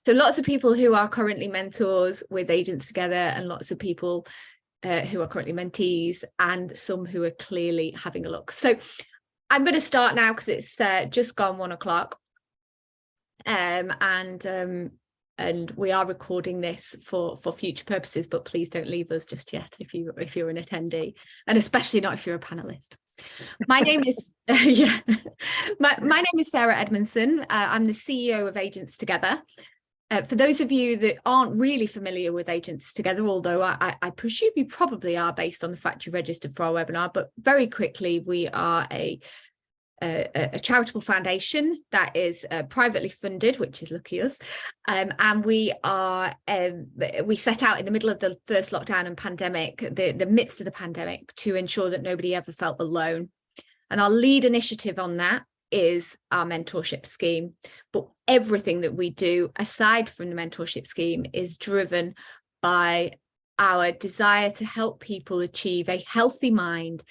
So lots of people who are currently mentors with Agents Together, and lots of people who are currently mentees, and some who are clearly having a look. So I'm going to start now because it's just gone 1 o'clock. And we are recording this for future purposes, but please don't leave us just yet if you're an attendee, and especially not if you're a panelist. My name is my name is Sarah Edmundson. I'm the CEO of Agents Together. For those of you that aren't really familiar with Agents Together, although I presume you probably are based on the fact you registered for our webinar, but very quickly, we are a charitable foundation that is privately funded, which is lucky us, and we set out in the middle of the first lockdown and pandemic, the midst of the pandemic, to ensure that nobody ever felt alone. And our lead initiative on that is our mentorship scheme. But everything that we do aside from the mentorship scheme is driven by our desire to help people achieve a healthy mind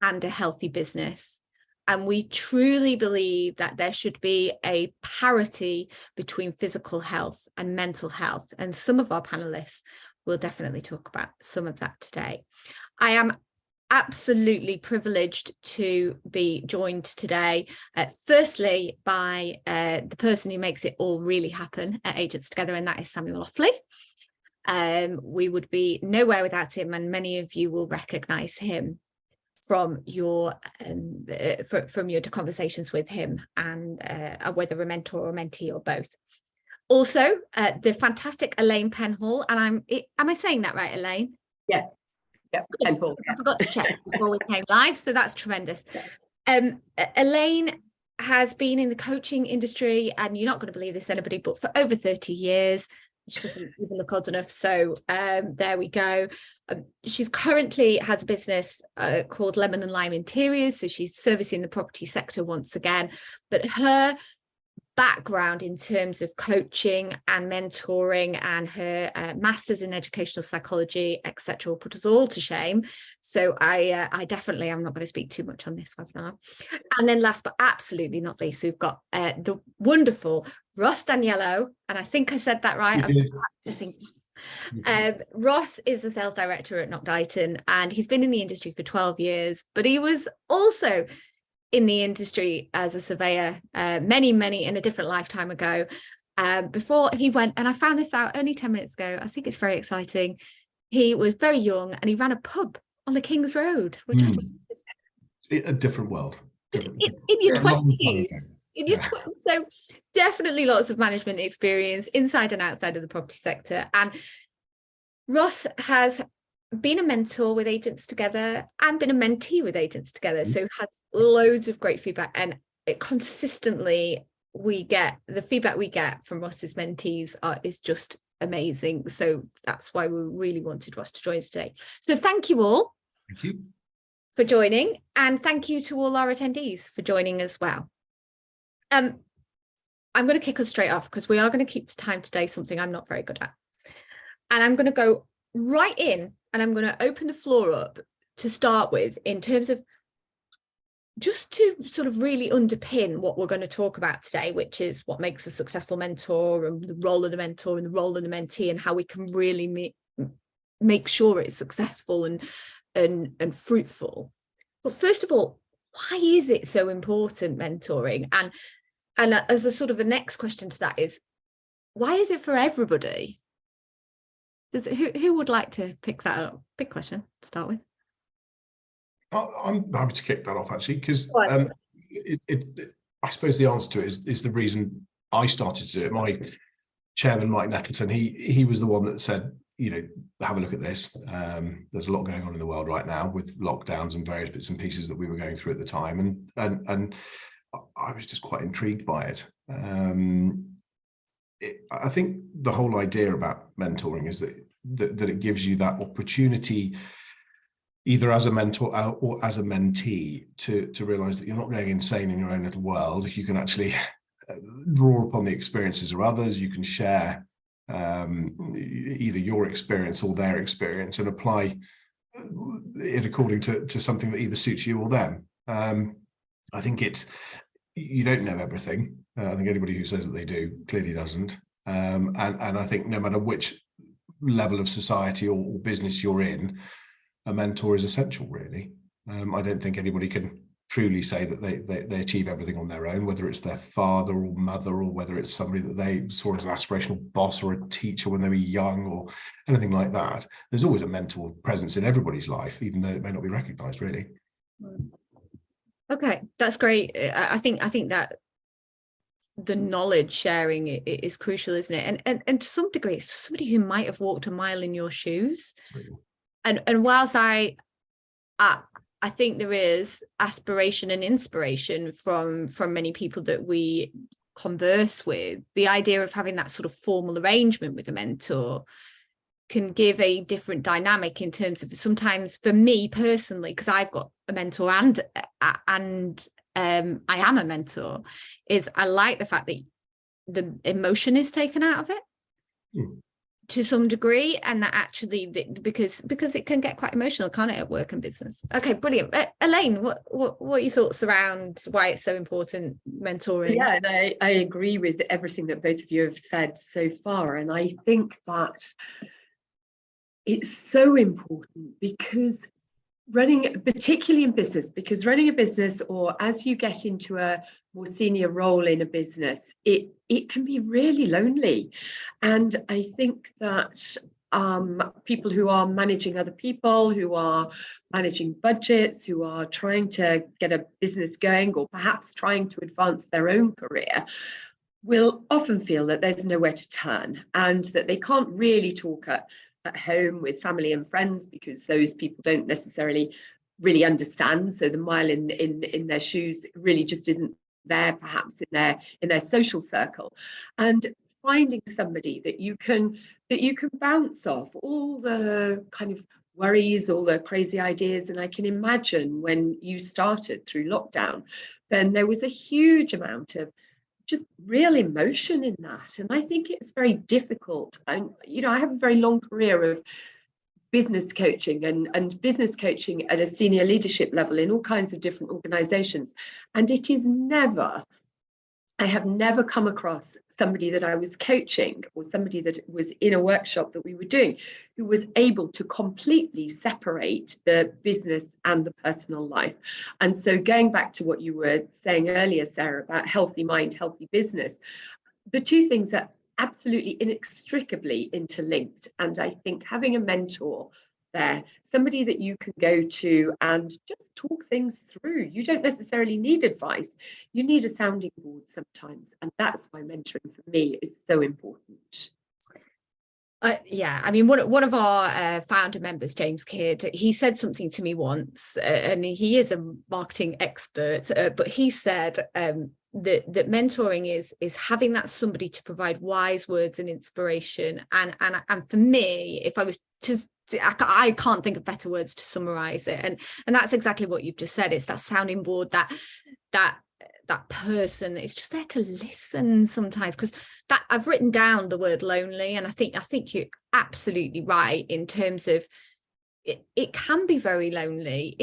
and a healthy business. And we truly believe that there should be a parity between physical health and mental health. And some of our panelists will definitely talk about some of that today. I am absolutely privileged to be joined today, firstly, by the person who makes it all really happen at Agents Together, and that is Samuel Offley. We would be nowhere without him, and many of you will recognise him from your conversations with him, and whether a mentor or mentee or both. Also, the fantastic Elaine Penhaul, and am I saying that right, Elaine? Yes. Yep. Penhaul. I forgot to check before we came live, so that's tremendous. Elaine has been in the coaching industry, and you're not going to believe this, anybody, but for over 30 years. She doesn't even look old enough, so there we go. She's currently has a business called Lemon and Lime Interiors, so she's servicing the property sector once again. But her background in terms of coaching and mentoring, and her master's in educational psychology, etc., will put us all to shame. So I definitely am not going to speak too much on this webinar. And then last but absolutely not least, we've got the wonderful Ross Daniello, and I think I said that right. I'm practicing. Ross is the sales director at Knock Dighton, and he's been in the industry for 12 years, but he was also in the industry as a surveyor many in a different lifetime ago, before he went, and I found this out only 10 minutes ago. I think it's very exciting. He was very young and he ran a pub on the King's Road, which I just... a different world. In your 20s. In your 20s. So definitely lots of management experience inside and outside of the property sector. And Ross has been a mentor with Agents Together and been a mentee with Agents Together, so has loads of great feedback, and consistently the feedback we get from Ross's mentees is just amazing. So that's why we really wanted Ross to join us today. So thank you all for joining, and thank you to all our attendees for joining as well. I'm going to kick us straight off because we are going to keep to time today, something I'm not very good at, and I'm going to go right in. And I'm going to open the floor up to start with, in terms of just to sort of really underpin what we're going to talk about today, which is what makes a successful mentor, and the role of the mentor and the role of the mentee, and how we can really make sure it's successful and fruitful. But first of all, why is it so important, mentoring? And as a sort of a next question to that is, why is it for everybody? Who would like to pick that up? Big question to start with. I'm happy to kick that off, actually, because I suppose the answer to it is the reason I started to do it. My chairman, Mike Nettleton, he was the one that said, have a look at this. There's a lot going on in the world right now with lockdowns and various bits and pieces that we were going through at the time, and I was just quite intrigued by it. I think the whole idea about mentoring is that it gives you that opportunity, either as a mentor or as a mentee, to realize that you're not going insane in your own little world. You can actually draw upon the experiences of others. You can share either your experience or their experience and apply it according to something that either suits you or them. I think you don't know everything. I think anybody who says that they do clearly doesn't. And I think no matter which level of society or business you're in, a mentor is essential, really. I don't think anybody can truly say that they achieve everything on their own, whether it's their father or mother, or whether it's somebody that they saw as an aspirational boss or a teacher when they were young or anything like that. There's always a mentor presence in everybody's life, even though it may not be recognized, really. Okay, that's great. I think that the knowledge sharing is crucial, isn't it? And to some degree, it's just somebody who might have walked a mile in your shoes. And whilst I think there is aspiration and inspiration from many people that we converse with, the idea of having that sort of formal arrangement with a mentor can give a different dynamic in terms of, sometimes for me personally, because I've got a mentor and I am a mentor, is I like the fact that the emotion is taken out of it to some degree, and that actually because it can get quite emotional, can't it, at work and business. Okay, brilliant. Elaine, what are your thoughts around why it's so important, mentoring? Yeah, and I agree with everything that both of you have said so far, and I think that it's so important because particularly in business, because running a business, or as you get into a more senior role in a business, it can be really lonely. And I think that people who are managing other people, who are managing budgets, who are trying to get a business going, or perhaps trying to advance their own career, will often feel that there's nowhere to turn, and that they can't really talk at home with family and friends, because those people don't necessarily really understand. So the mile in their shoes really just isn't there, perhaps in their social circle. And finding somebody that you can bounce off all the kind of worries, all the crazy ideas. And I can imagine when you started through lockdown, then there was a huge amount of just real emotion in that. And I think it's very difficult. And, I have a very long career of business coaching and business coaching at a senior leadership level in all kinds of different organizations. And I have never come across somebody that I was coaching, or somebody that was in a workshop that we were doing, who was able to completely separate the business and the personal life. And so going back to what you were saying earlier, Sarah, about healthy mind, healthy business, the two things are absolutely inextricably interlinked. And I think having a mentor there, somebody that you can go to and just talk things through. You don't necessarily need advice. You need a sounding board sometimes. And that's why mentoring for me is so important. Yeah, I mean, one of our founder members, James Kidd, he said something to me once, and he is a marketing expert, but he said that mentoring is having that somebody to provide wise words and inspiration. And for me, if I was to, I can't think of better words to summarize it. And that's exactly what you've just said. It's that sounding board, that person is just there to listen sometimes, because that I've written down the word lonely, and I think you're absolutely right in terms of it can be very lonely.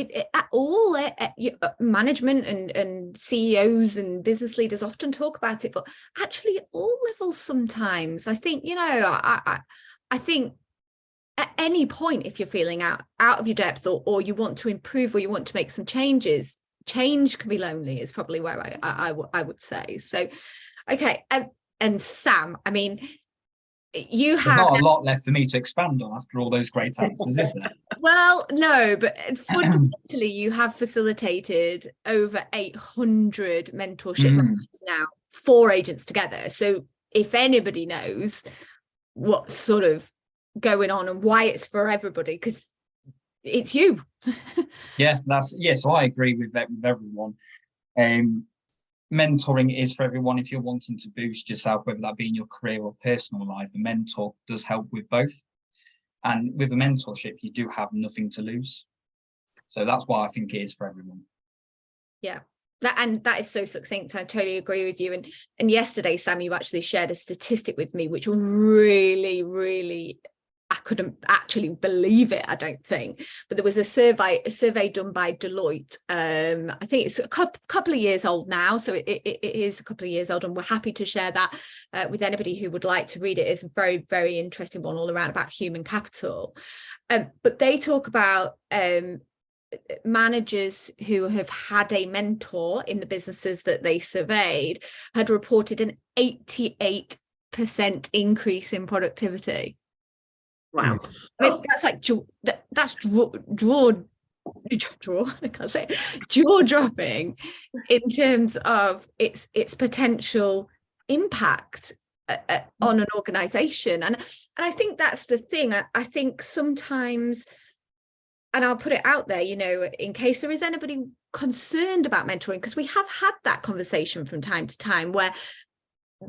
Management and CEOs and business leaders often talk about it, but actually at all levels sometimes. I think, I think at any point, if you're feeling out of your depth, or you want to improve, or you want to make some changes, change can be lonely, is probably where I would say. So, okay. And Sam, I mean, There's not a lot left for me to expand on after all those great answers, is there? Well, no, but fundamentally, you have facilitated over 800 mentorship matches now, 4 agents together. So if anybody knows what's sort of going on and why it's for everybody, because it's you. So I agree with everyone. Mentoring is for everyone. If you're wanting to boost yourself, whether that be in your career or personal life, a mentor does help with both. And with a mentorship, you do have nothing to lose. So that's why I think it is for everyone. Yeah. That is so succinct. I totally agree with you. And yesterday, Sam, you actually shared a statistic with me, which really, really I couldn't actually believe it, I don't think. But there was a survey done by Deloitte. I think it's a couple of years old now, so it is a couple of years old, and we're happy to share that with anybody who would like to read it. It's a very, very interesting one all around about human capital. But they talk about managers who have had a mentor in the businesses that they surveyed had reported an 88% increase in productivity. Wow. I mean, that's like that's jaw-dropping in terms of its potential impact on an organization. And I think that's the thing. I think sometimes, and I'll put it out there, you know, in case there is anybody concerned about mentoring, because we have had that conversation from time to time where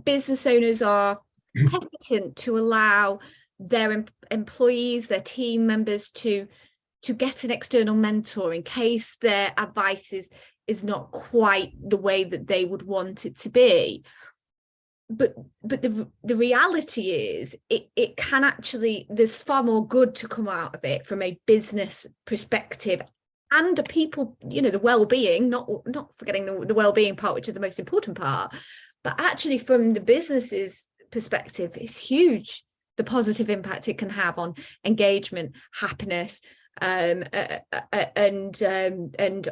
business owners are hesitant to allow their employees, their team members to get an external mentor in case their advice is not quite the way that they would want it to be. But the reality is it can actually, there's far more good to come out of it from a business perspective and the people, you know, the well-being, not forgetting the well-being part, which is the most important part, but actually from the business's perspective, it's huge, the positive impact it can have on engagement, happiness, and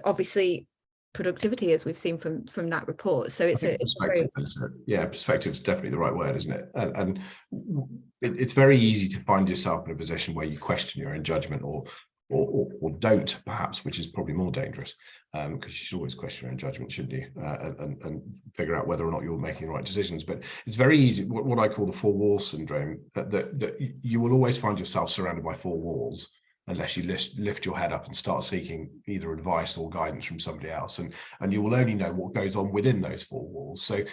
obviously productivity, as we've seen from that report. So it's perspective is definitely the right word, isn't it? And it's very easy to find yourself in a position where you question your own judgment or don't, perhaps, which is probably more dangerous, because you should always question your own judgment, shouldn't you, and figure out whether or not you're making the right decisions. But it's very easy, what I call the four walls syndrome, that you will always find yourself surrounded by four walls unless you lift your head up and start seeking either advice or guidance from somebody else, and you will only know what goes on within those four walls. So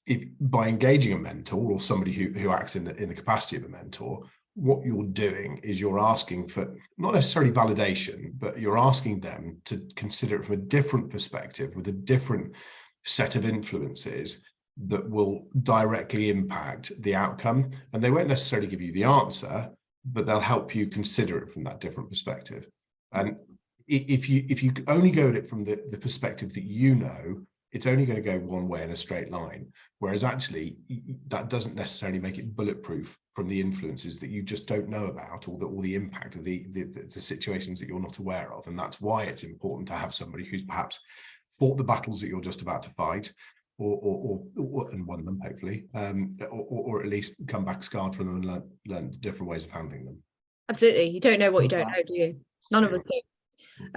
if by engaging a mentor or somebody who acts in the capacity of a mentor, what you're doing is you're asking for not necessarily validation, but you're asking them to consider it from a different perspective with a different set of influences that will directly impact the outcome. And they won't necessarily give you the answer, but they'll help you consider it from that different perspective. And if you only go at it from the perspective that you know, it's only going to go one way in a straight line. Whereas actually, that doesn't necessarily make it bulletproof from the influences that you just don't know about, or the impact of the situations that you're not aware of. And that's why it's important to have somebody who's perhaps fought the battles that you're just about to fight, or and won them, hopefully, or at least come back scarred from them and learn different ways of handling them. Absolutely. You don't know what you don't know, do you? None of us do.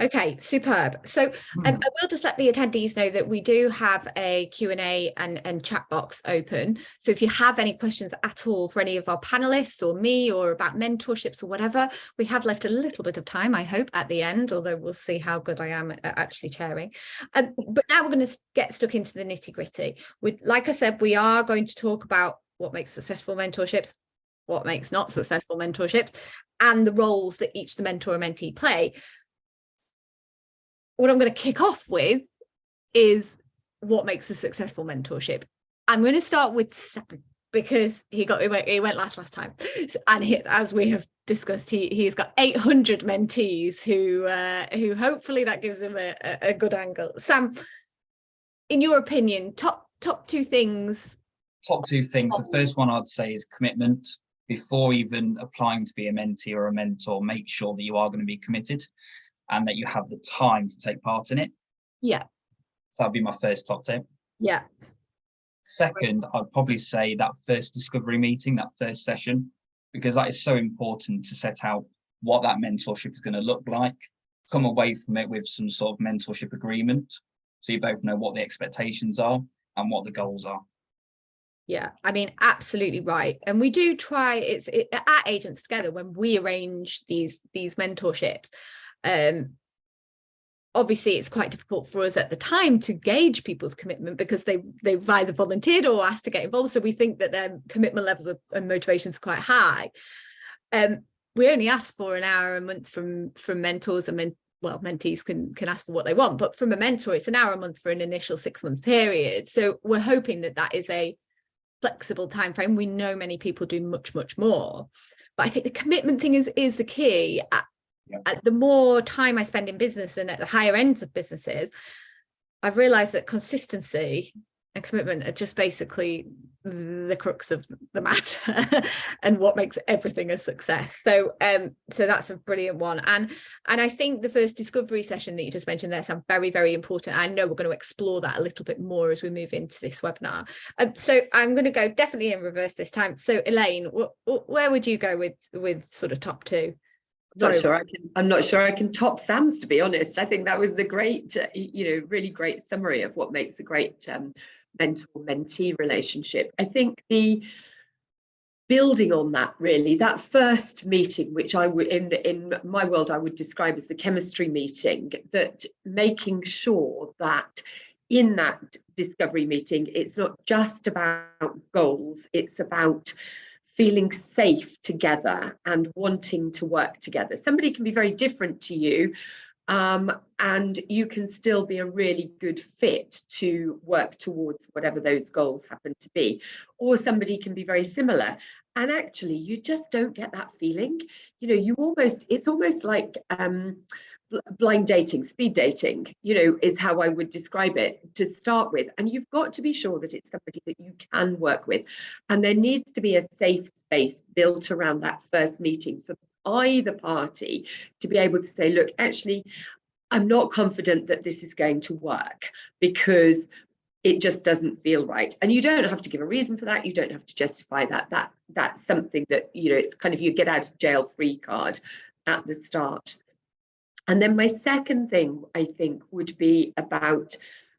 Okay, superb. So I will just let the attendees know that we do have a Q&A and chat box open. So if you have any questions at all for any of our panelists or me, or about mentorships or whatever, we have left a little bit of time, I hope, at the end, although we'll see how good I am at actually chairing. But now we're going to get stuck into the nitty-gritty. Like I said, we are going to talk about what makes successful mentorships, what makes not successful mentorships, and the roles that each the mentor and mentee play. What I'm going to kick off with is what makes a successful mentorship. I'm going to start with Sam, because he went last time, and as we have discussed, he's got 800 mentees who hopefully that gives him a good angle. Sam, in your opinion, top two things. Top two things. The first one I'd say is commitment. Before even applying to be a mentee or a mentor, make sure that you are going to be committed and that you have the time to take part in it. Yeah. So that'd be my first top tip. Yeah. Second, I'd probably say that first discovery meeting, that first session, because that is so important to set out what that mentorship is going to look like. Come away from it with some sort of mentorship agreement, so you both know what the expectations are and what the goals are. Yeah, I mean, absolutely right. And we do try, at Agents Together, when we arrange these mentorships, obviously it's quite difficult for us at the time to gauge people's commitment, because they've either volunteered or asked to get involved, so we think that their commitment levels and motivations are quite high. We only ask for an hour a month from mentors, and mentees can ask for what they want, but from a mentor it's an hour a month for an initial 6-month period. So we're hoping that is a flexible time frame. We know many people do much more, But I think the commitment thing is the key. At the more time I spend in business and at the higher ends of businesses, I've realized that consistency and commitment are just basically the crux of the matter and what makes everything a success. So that's a brilliant one. And I think the first discovery session that you just mentioned there sounds very, very important. I know we're going to explore that a little bit more as we move into this webinar. So I'm going to go definitely in reverse this time. So Elaine, where would you go with sort of top two? I'm not sure I can top Sam's, to be honest. I think that was a great, really great summary of what makes a great mentor-mentee relationship. I think the building on that, really, that first meeting, which I would, in my world, I would describe as the chemistry meeting, that making sure that in that discovery meeting, it's not just about goals, it's about feeling safe together and wanting to work together. Somebody can be very different to you, and you can still be a really good fit to work towards whatever those goals happen to be. Or somebody can be very similar, and actually you just don't get that feeling. It's almost like blind dating, speed dating, is how I would describe it to start with. And you've got to be sure that it's somebody that you can work with. And there needs to be a safe space built around that first meeting for either party to be able to say, look, actually, I'm not confident that this is going to work because it just doesn't feel right. And you don't have to give a reason for that. You don't have to justify that. That's something that, it's kind of your get out of jail free card at the start. And then my second thing, I think, would be about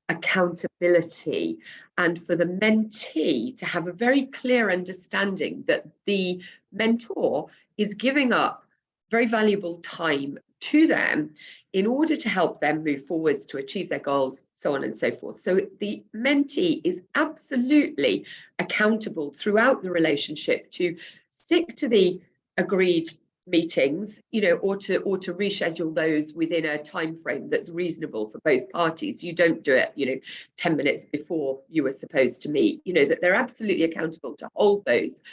accountability, and for the mentee to have a very clear understanding that the mentor is giving up very valuable time to them in order to help them move forwards to achieve their goals, so on and so forth. So the mentee is absolutely accountable throughout the relationship to stick to the agreed meetings, or to reschedule those within a time frame that's reasonable for both parties. You don't do it 10 minutes before you were supposed to meet. That they're absolutely accountable to hold those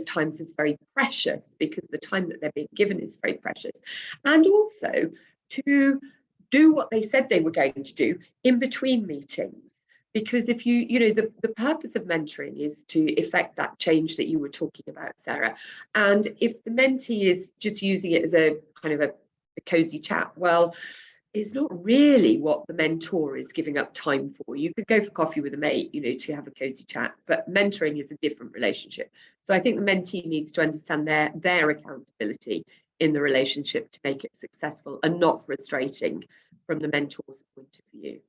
times as very precious, because the time that they're being given is very precious, and also to do what they said they were going to do in between meetings. Because if the purpose of mentoring is to effect that change that you were talking about, Sarah. And if the mentee is just using it as a kind of a cozy chat, well, it's not really what the mentor is giving up time for. You could go for coffee with a mate, to have a cozy chat, but mentoring is a different relationship. So I think the mentee needs to understand their accountability in the relationship to make it successful and not frustrating from the mentor's point of view.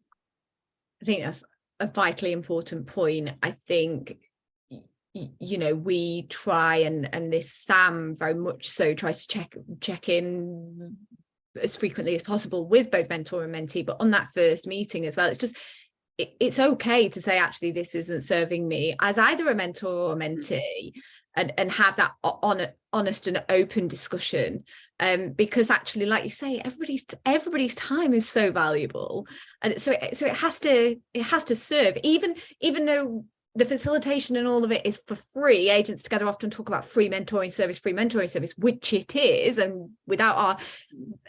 I think that's a vitally important point. I think we try and this Sam very much so tries to check in as frequently as possible with both mentor and mentee, but on that first meeting as well, it's okay to say, actually, this isn't serving me as either a mentor or a mentee, and have that honest and open discussion, because actually, like you say, everybody's time is so valuable, and so it has to serve, even though the facilitation and all of it is for free. Agents Together often talk about free mentoring service, which it is, and without our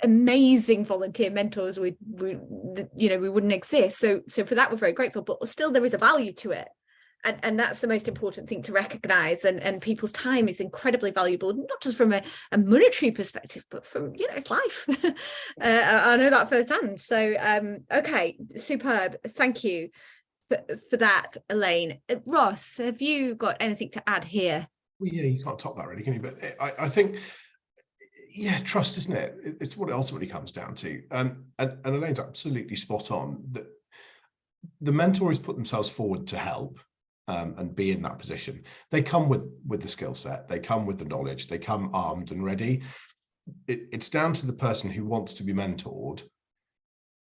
amazing volunteer mentors, we wouldn't exist. So for that, we're very grateful, but still there is a value to it. And that's the most important thing to recognize, and people's time is incredibly valuable, not just from a monetary perspective, but from it's life. I know that firsthand. So okay, superb, thank you for that, Elaine. Ross, have you got anything to add here? Well, yeah, you can't top that, really, can you? But I think, trust, isn't it? It's what it ultimately comes down to. And Elaine's absolutely spot on. That the mentors put themselves forward to help and be in that position. They come with the skill set, they come with the knowledge, they come armed and ready. It's down to the person who wants to be mentored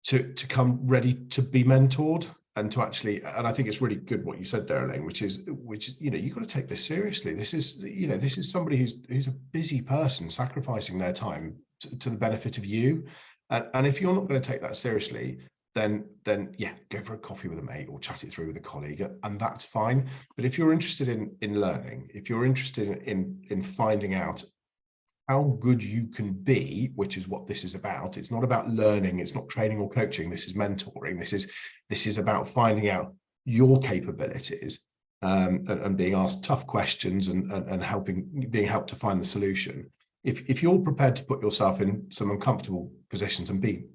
to come ready to be mentored, and to actually, and I think it's really good what you said there, Elaine, which is you've got to take this seriously. This is somebody who's a busy person sacrificing their time to the benefit of you, and if you're not going to take that seriously, then yeah, go for a coffee with a mate or chat it through with a colleague, and that's fine. But if you're interested in learning, if you're interested in finding out how good you can be, which is what this is about. It's not about learning, it's not training or coaching, this is mentoring. This is about finding out your capabilities, and being asked tough questions and being helped to find the solution. If you're prepared to put yourself in some uncomfortable positions and be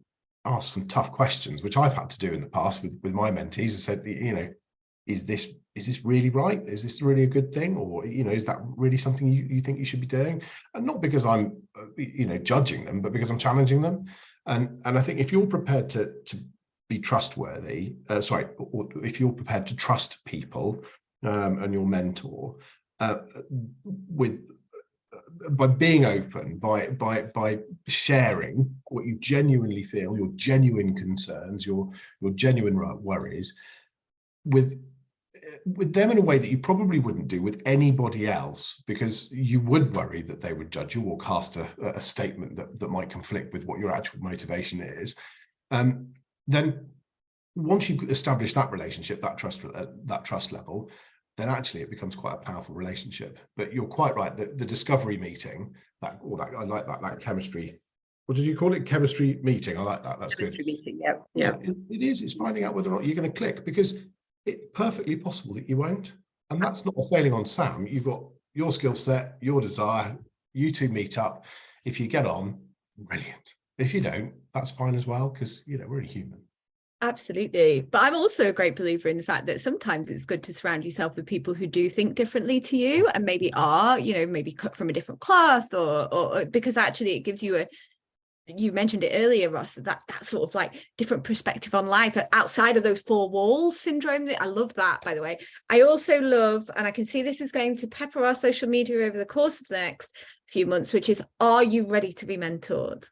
asked some tough questions, which I've had to do in the past with my mentees, I said, you know, is this really right? Is this really a good thing? Or, you know, is that really something you think you should be doing? And not because I'm, you know, judging them, but because I'm challenging them. And I think if you're prepared to be trustworthy, or if you're prepared to trust people, and your mentor, by being open, by sharing what you genuinely feel, your genuine concerns, your genuine worries, with them in a way that you probably wouldn't do with anybody else, because you would worry that they would judge you or cast a statement that might conflict with what your actual motivation is. Then once you've established that relationship, that trust level, then actually it becomes quite a powerful relationship. But you're quite right, the discovery meeting, I like that chemistry. What did you call it? Chemistry meeting. I like that. That's Chemistry good. meeting, yeah. It is. It's finding out whether or not you're going to click, because it's perfectly possible that you won't. And that's not a failing on Sam. You've got your skill set, your desire, you two meet up. If you get on, brilliant. If you don't, that's fine as well, because, you know, we're human. Absolutely. But I'm also a great believer in the fact that sometimes it's good to surround yourself with people who do think differently to you, and maybe are, you know, maybe cut from a different cloth, or because actually it gives you you mentioned it earlier, Ross, that sort of like different perspective on life outside of those four walls syndrome. I love that, by the way. I also love, and I can see this is going to pepper our social media over the course of the next few months, which is, are you ready to be mentored?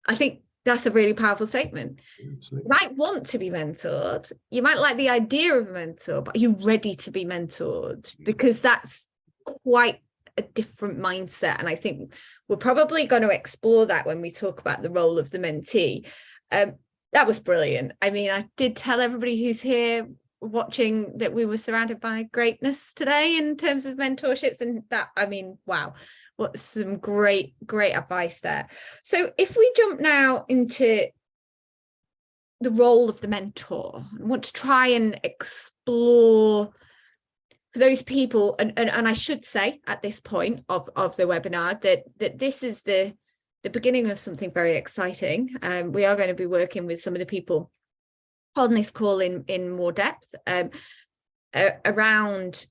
I think that's a really powerful statement. Absolutely. You might want to be mentored. You might like the idea of a mentor, but are you ready to be mentored? Because that's quite a different mindset. And I think we're probably going to explore that when we talk about the role of the mentee. That was brilliant. I mean, I did tell everybody who's here watching that we were surrounded by greatness today in terms of mentorships, and that, I mean, wow, what some great advice there. So if we jump now into the role of the mentor, I want to try and explore for those people, and I should say at this point of the webinar that this is the beginning of something very exciting. We are going to be working with some of the people on this call in more depth around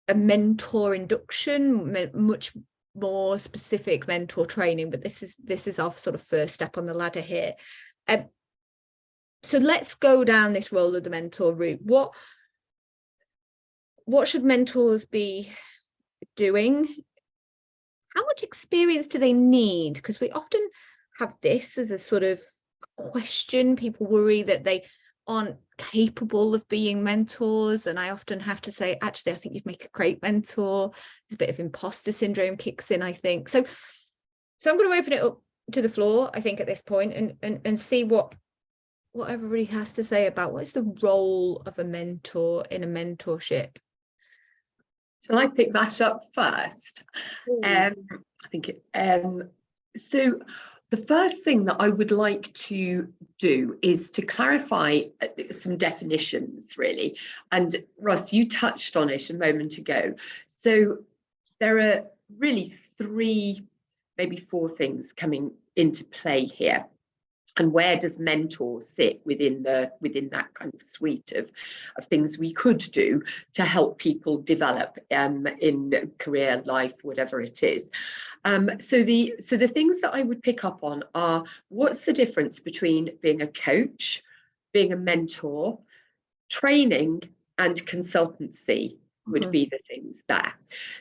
a mentor induction, much more specific mentor training, but this is our sort of first step on the ladder here. So let's go down this role of the mentor route. What should mentors be doing? How much experience do they need? Because we often have this as a sort of question. People worry that they aren't capable of being mentors. And I often have to say, actually, I think you'd make a great mentor. There's a bit of imposter syndrome kicks in, I think. So I'm going to open it up to the floor, I think, at this point, and see what everybody has to say about what is the role of a mentor in a mentorship. Shall I pick that up first? I think so. The first thing that I would like to do is to clarify some definitions, really. And Ross, you touched on it a moment ago. So there are really 3, maybe 4 things coming into play here. And where does mentor sit within that kind of suite of things we could do to help people develop in career, life, whatever it is? So the things that I would pick up on are, what's the difference between being a coach, being a mentor, training, and consultancy would be the things there.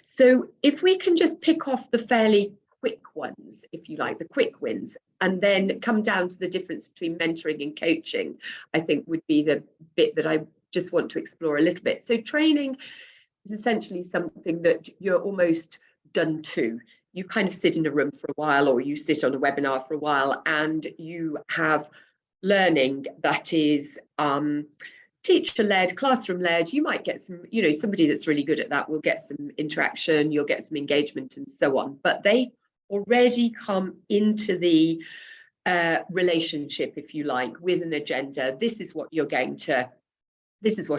So if we can just pick off the fairly quick ones, if you like, the quick wins, and then come down to the difference between mentoring and coaching, I think would be the bit that I just want to explore a little bit. So training is essentially something that you're almost done to. You kind of sit in a room for a while, or you sit on a webinar for a while, and you have learning that is teacher-led, classroom-led. You might get some, you know, somebody that's really good at that will get some interaction, you'll get some engagement and so on, but they already come into the relationship, if you like, with an agenda. This is what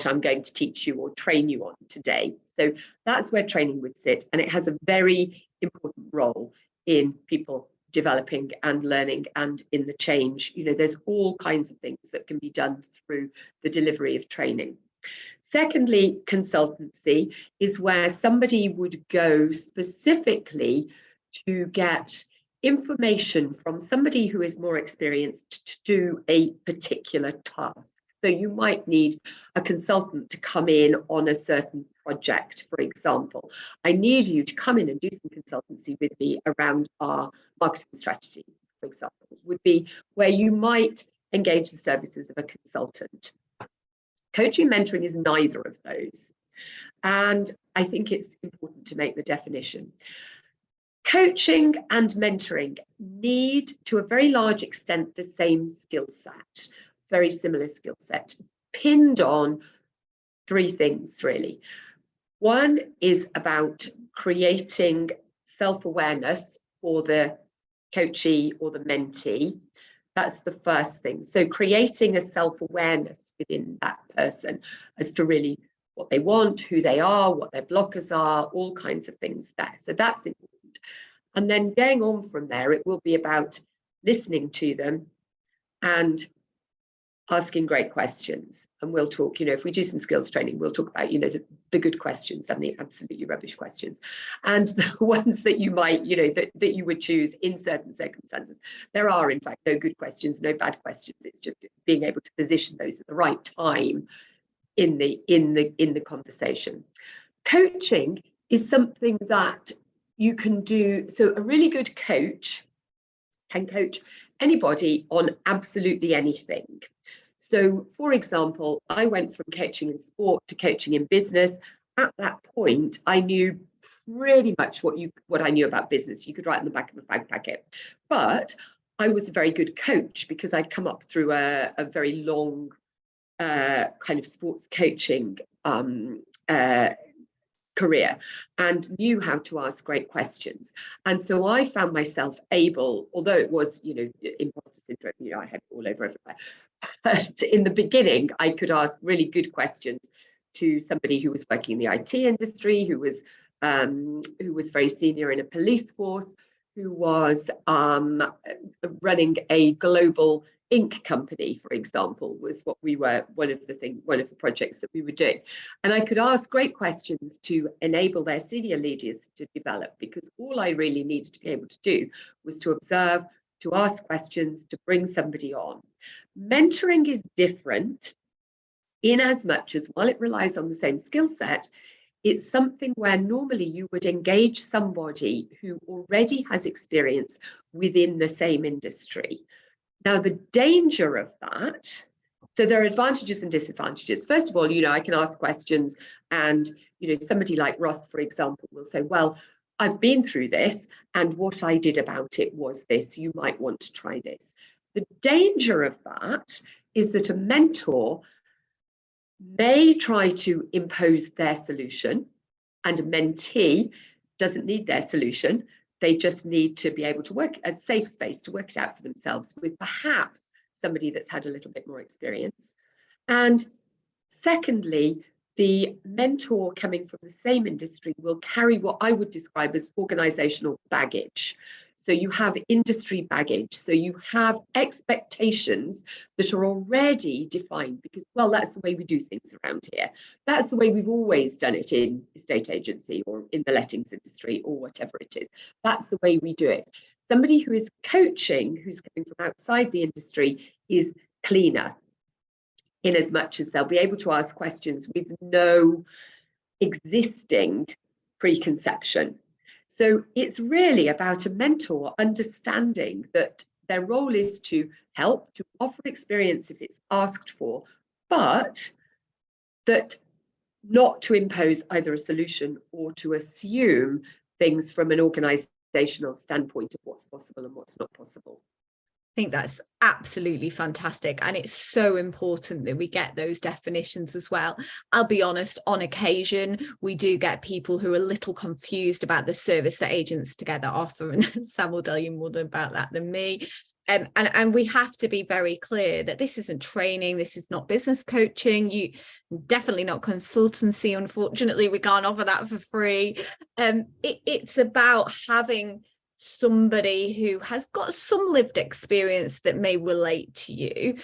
I'm going to teach you or train you on today. So that's where training would sit, and it has a very important role in people developing and learning and in the change. You know, there's all kinds of things that can be done through the delivery of training. Secondly, consultancy is where somebody would go specifically to get information from somebody who is more experienced to do a particular task. So you might need a consultant to come in on a certain project, for example. I need you to come in and do some consultancy with me around our marketing strategy, for example, would be where you might engage the services of a consultant. Coaching, mentoring is neither of those. And I think it's important to make the definition. Coaching and mentoring need, to a very large extent, the same skill set, very similar skill set, pinned on three things, really. One is about creating self-awareness for the coachee or the mentee. That's the first thing. So creating a self-awareness within that person as to really what they want, who they are, what their blockers are, all kinds of things there. So that's important. And then going on from there, it will be about listening to them and asking great questions. And we'll talk, you know, if we do some skills training, we'll talk about, you know, the good questions and the absolutely rubbish questions, and the ones that you might, you know, that you would choose in certain circumstances. There are, in fact, no good questions, no bad questions. It's just being able to position those at the right time in the conversation. Coaching is something that you can do. So a really good coach can coach anybody on absolutely anything. So, for example, I went from coaching in sport to coaching in business. At that point, I knew pretty much what I knew about business. You could write on the back of a fag packet. But I was a very good coach because I'd come up through a very long kind of sports coaching career and knew how to ask great questions. And so I found myself able, although it was, you know, imposter syndrome, you know, I had it all over everywhere. But in the beginning, I could ask really good questions to somebody who was working in the IT industry, who was very senior in a police force, who was running a global ink company, for example, was what we were, one of the projects that we were doing. And I could ask great questions to enable their senior leaders to develop, because all I really needed to be able to do was to observe, to ask questions, to bring somebody on. Mentoring is different in as much as, while it relies on the same skill set, it's something where normally you would engage somebody who already has experience within the same industry. Now, the danger of that, so there are advantages and disadvantages. First of all, you know, I can ask questions and, you know, somebody like Ross, for example, will say, well, I've been through this and what I did about it was this. You might want to try this. The danger of that is that a mentor may try to impose their solution, and a mentee doesn't need their solution. They just need to be able to work at a safe space to work it out for themselves with perhaps somebody that's had a little bit more experience. And secondly, the mentor coming from the same industry will carry what I would describe as organizational baggage. So you have industry baggage. So you have expectations that are already defined because, well, that's the way we do things around here. That's the way we've always done it in estate agency or in the lettings industry or whatever it is. That's the way we do it. Somebody who is coaching, who's coming from outside the industry, is cleaner, in as much as they'll be able to ask questions with no existing preconception. So it's really about a mentor understanding that their role is to help, to offer experience if it's asked for, but that not to impose either a solution or to assume things from an organizational standpoint of what's possible and what's not possible. think that's absolutely fantastic. And it's so important that we get those definitions as well. I'll be honest, on occasion, we do get people who are a little confused about the service that Agents Together offer. And Sam will tell you more about that than me. And we have to be very clear that this isn't training, this is not business coaching, you definitely not consultancy. Unfortunately, we can't offer that for free. It's about having somebody who has got some lived experience that may relate to you.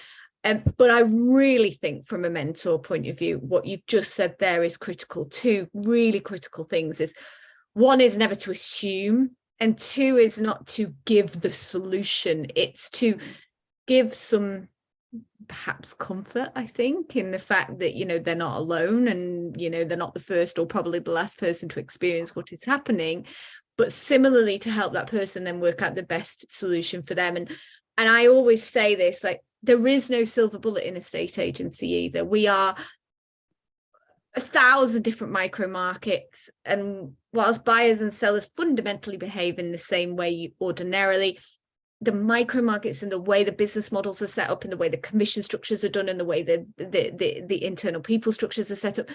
But I really think from a mentor point of view, what you've just said there is critical. Two really critical things is, one is never to assume, and two is not to give the solution. It's to give some perhaps comfort, I think, in the fact that, you know, they're not alone, and, you know, they're not the first or probably the last person to experience what is happening, but similarly to help that person then work out the best solution for them. And I always say this, like, there is no silver bullet in estate agency either. We are 1,000 different micro markets, and whilst buyers and sellers fundamentally behave in the same way ordinarily, the micro markets and the way the business models are set up and the way the commission structures are done and the way the internal people structures are set up,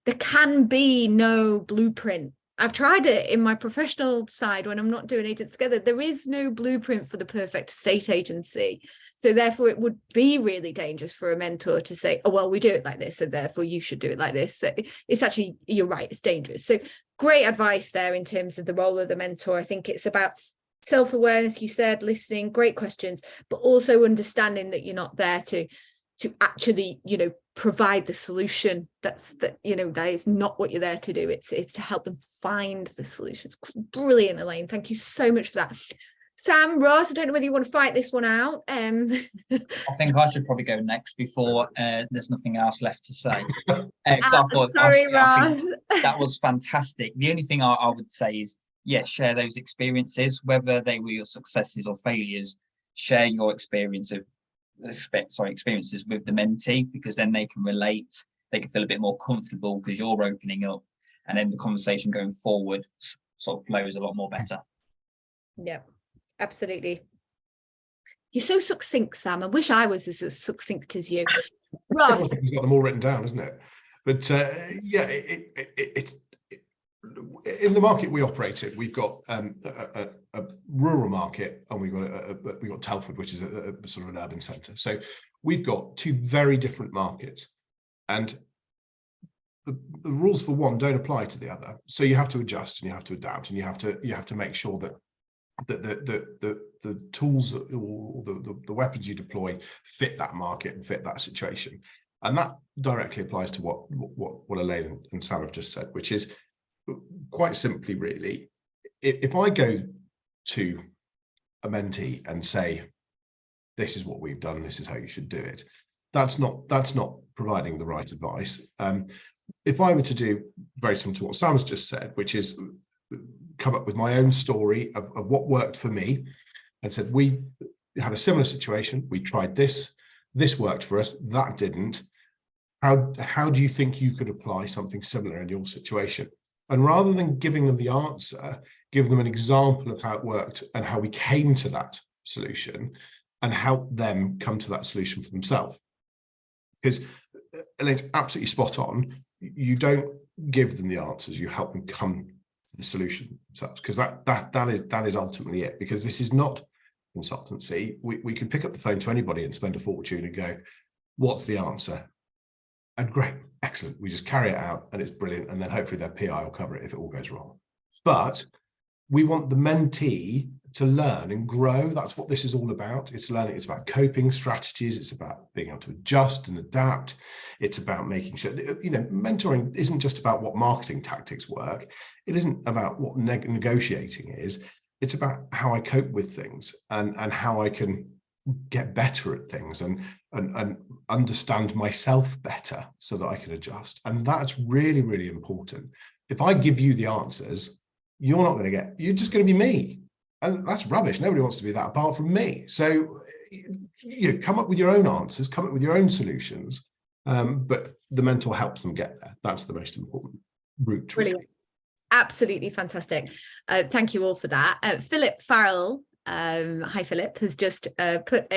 there can be no blueprint. I've tried it in my professional side when I'm not doing Agents Together. There is no blueprint for the perfect estate agency. So therefore, it would be really dangerous for a mentor to say, oh, well, we do it like this, so therefore you should do it like this. So it's actually, you're right, it's dangerous. So great advice there in terms of the role of the mentor. I think it's about self-awareness, you said, listening, great questions, but also understanding that you're not there to actually, you know, provide the solution. That is not what you're there to do. It's to help them find the solutions. Brilliant, Elaine. Thank you so much for that. Sam, Ross, I don't know whether you want to fight this one out. I think I should probably go next before there's nothing else left to say. Sorry, Ross. That was fantastic. The only thing I would say is, yes, share those experiences, whether they were your successes or failures. Share your experiences with the mentee, because then they can relate, they can feel a bit more comfortable because you're opening up, and then the conversation going forward sort of flows a lot more better. Yeah, absolutely. You're so succinct, Sam. I wish I was as succinct as you. Ross. You've got them all written down, isn't it? But yeah, it's in the market we operate in. We've got a rural market, and we've got Telford, which is a sort of an urban centre. So we've got two very different markets, and the rules for one don't apply to the other. So you have to adjust, and you have to adapt, and you have to make sure that the tools or the weapons you deploy fit that market and fit that situation. And that directly applies to what Elaine and Sam have just said, which is quite simply, really, if I go to a mentee and say, this is what we've done, this is how you should do it, that's not providing the right advice. If I were to do very similar to what Sam's just said, which is come up with my own story of what worked for me, and said, we had a similar situation, we tried this worked for us, that didn't, how do you think you could apply something similar in your situation? And rather than giving them the answer, give them an example of how it worked and how we came to that solution, and help them come to that solution for themselves. Because Elaine's absolutely spot on. You don't give them the answers, you help them come to the solution themselves, because that is ultimately it. Because this is not consultancy. We could pick up the phone to anybody and spend a fortune and go, what's the answer? And great, excellent. We just carry it out and it's brilliant. And then hopefully their PI will cover it if it all goes wrong. But we want the mentee to learn and grow. That's what this is all about. It's learning. It's about coping strategies. It's about being able to adjust and adapt. It's about making sure that, you know, mentoring isn't just about what marketing tactics work. It isn't about what negotiating is. It's about how I cope with things and how I can get better at things and understand myself better so that I can adjust. And that's really, really important. If I give you the answers, you're not going to get, you're just going to be me. And that's rubbish. Nobody wants to be that apart from me. So you know, come up with your own answers, come up with your own solutions, but the mentor helps them get there. That's the most important route. Brilliant. Absolutely fantastic. Thank you all for that. Philip Farrell hi Philip, has just put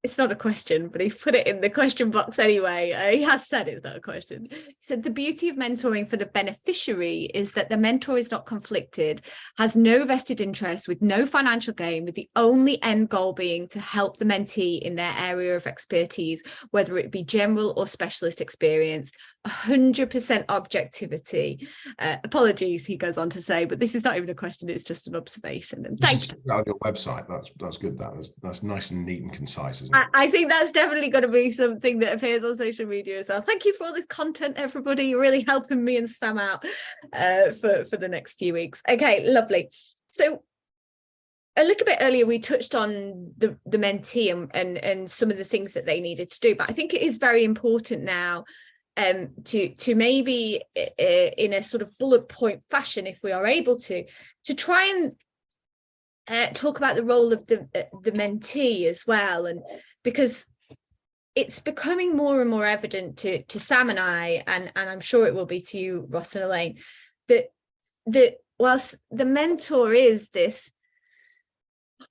it's not a question, but he's put it in the question box anyway. He has said it's not a question. He said, the beauty of mentoring for the beneficiary is that the mentor is not conflicted, has no vested interest, with no financial gain, with the only end goal being to help the mentee in their area of expertise, whether it be general or specialist experience, 100% objectivity. Apologies, he goes on to say, but this is not even a question, it's just an observation. And You should stick that on your website. That's good. That's nice and neat and concise, isn't it? I think that's definitely going to be something that appears on social media as well. Thank you for all this content, everybody. You're really helping me and Sam out for the next few weeks. Okay, lovely. So a little bit earlier, we touched on the mentee and some of the things that they needed to do. But I think it is very important now to maybe in a sort of bullet point fashion, if we are able to try and talk about the role of the mentee as well, and because it's becoming more and more evident to Sam and I, and I'm sure it will be to you, Ross and Elaine, that whilst the mentor is this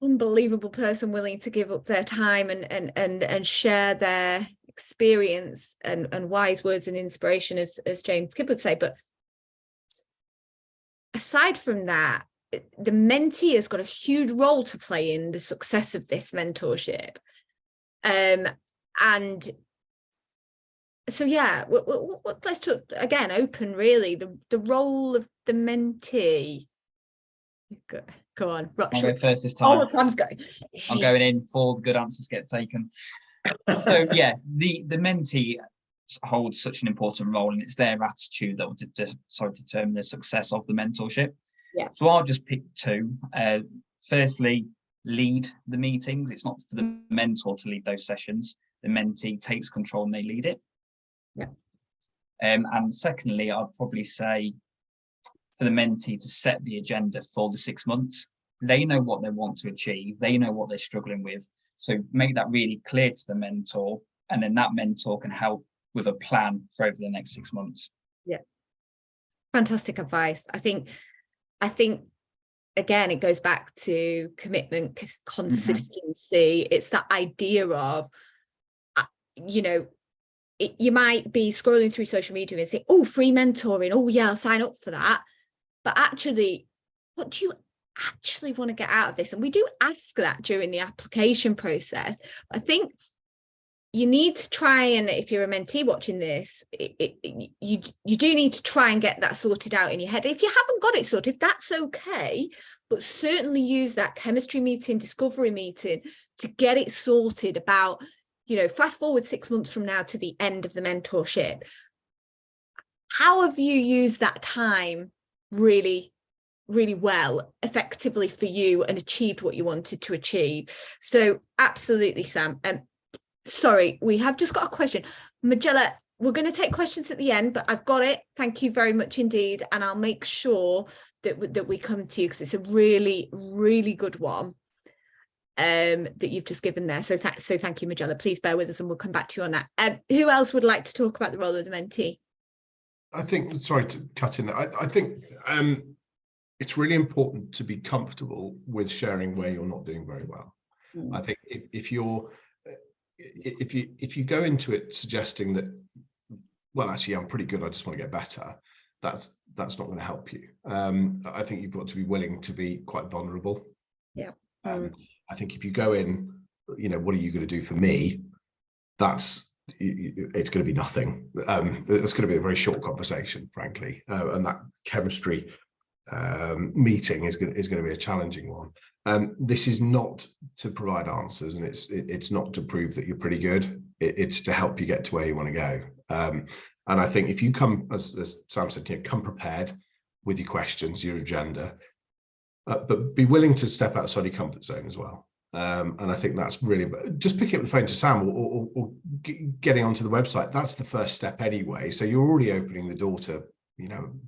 unbelievable person willing to give up their time and share their experience and wise words and inspiration, as James Kidd would say, but aside from that, the mentee has got a huge role to play in the success of this mentorship. And so, yeah, let's talk again, open really, the role of the mentee. Go on. I'll go first this time. Oh, Sam's going. I'm going in before the good answers get taken. So, yeah, the mentee holds such an important role, and it's their attitude that will determine the success of the mentorship. Yeah. So I'll just pick two. Firstly, lead the meetings. It's not for the mentor to lead those sessions. The mentee takes control and they lead it. Yeah. And secondly, I'd probably say for the mentee to set the agenda for the 6 months. They know what they want to achieve. They know what they're struggling with. So make that really clear to the mentor, and then that mentor can help with a plan for over the next 6 months. Yeah. Fantastic advice. I think again, it goes back to commitment, consistency. It's that idea of, you might be scrolling through social media and say, oh, free mentoring. Oh yeah, I'll sign up for that. But actually, what do you actually want to get out of this? And we do ask that during the application process. I think you need to try, and if you're a mentee watching this, you do need to try and get that sorted out in your head. If you haven't got it sorted, that's okay, but certainly use that chemistry meeting, discovery meeting to get it sorted about, fast forward 6 months from now to the end of the mentorship. How have you used that time really, really well, effectively for you, and achieved what you wanted to achieve? So absolutely, Sam. Sorry, we have just got a question. Magella, we're going to take questions at the end, but I've got it. Thank you very much indeed. And I'll make sure that we come to you, because it's a really, really good one that you've just given there. So thank you, Magella. Please bear with us and we'll come back to you on that. Who else would like to talk about the role of the mentee? I think, sorry to cut in there, I think it's really important to be comfortable with sharing where you're not doing very well. I think if you go into it suggesting that, well, actually I'm pretty good, I just want to get better, that's not going to help you. I think you've got to be willing to be quite vulnerable. Yeah. I think if you go in, what are you going to do for me? It's going to be nothing. It's going to be a very short conversation, frankly, and that chemistry meeting is going to be a challenging one. This is not to provide answers, and it's not to prove that you're pretty good. It's to help you get to where you want to go. And I think if you come, as Sam said, come prepared with your questions, your agenda, but be willing to step outside your comfort zone as well. And I think that's really, just picking up the phone to Sam or getting onto the website. That's the first step anyway. So you're already opening the door to,